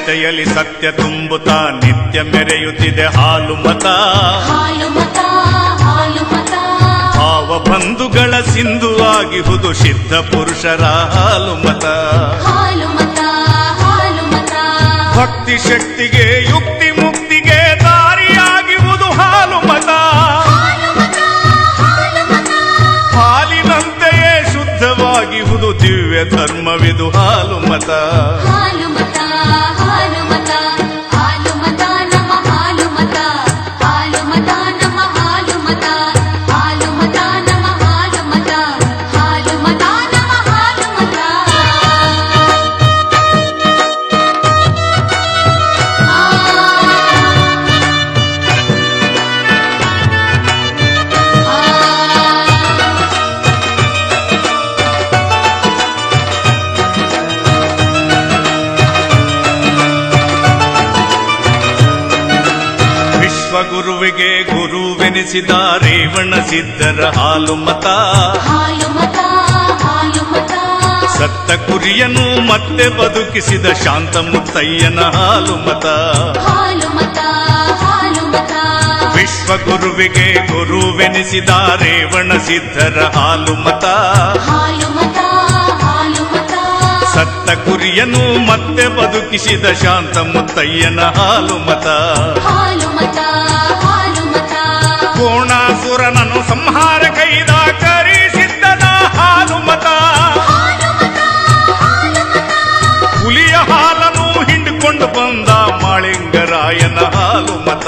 ಜನತೆಯಲ್ಲಿ ಸತ್ಯ ತುಂಬುತ್ತಾ ನಿತ್ಯ ಮೆರೆಯುತ್ತಿದೆ ಹಾಲು ಮತ. ಭಾವ ಬಂಧುಗಳ ಸಿಂಧು ಆಗಿಹುದು ಸಿದ್ಧ ಪುರುಷರ ಹಾಲು ಮತ. ಭಕ್ತಿ ಶಕ್ತಿಗೆ ಯುಕ್ತಿ ಮುಕ್ತಿಗೆ ದಾರಿಯಾಗಿರುವುದು ಹಾಲು ಮತ. ಹಾಲಿನಂತೆಯೇ ಶುದ್ಧವಾಗಿಹುದು ದಿವ್ಯ ಧರ್ಮವಿದು ಹಾಲು ಮತ. ಗುರುವಿಗೆ ಗುರುವೆನಿಸಿದ ರೇವಣ ಸಿದ್ಧರ ಹಾಲು ಮತ. ಸತ್ತ ಕುರಿಯನ್ನು ಮತ್ತೆ ಬದುಕಿಸಿದ ಶಾಂತ ಮುತ್ತಯ್ಯನ ಹಾಲು ಮತ. ವಿಶ್ವಗುರುವಿಗೆ ಗುರುವೆನಿಸಿದ ರೇವಣ ಸಿದ್ಧರ ಹಾಲು ಮತ. ಸತ್ತ ಕುರಿಯನ್ನು ಮತ್ತೆ ಬದುಕಿಸಿದ ಶಾಂತ ಮುತ್ತಯ್ಯನ ಹಾಲು ಮತ. ಕೋಣಾಸುರನನ್ನು ಸಂಹಾರ ಕೈದ ಕರಿಸಿದ್ದನ ಹಾಲು ಮತ. ಹುಲಿಯ ಹಾಲನ್ನು ಹಿಂಡಿಕೊಂಡು ಬಂದ ಮಾಳಿಂಗರಾಯನ ಹಾಲು ಮತ.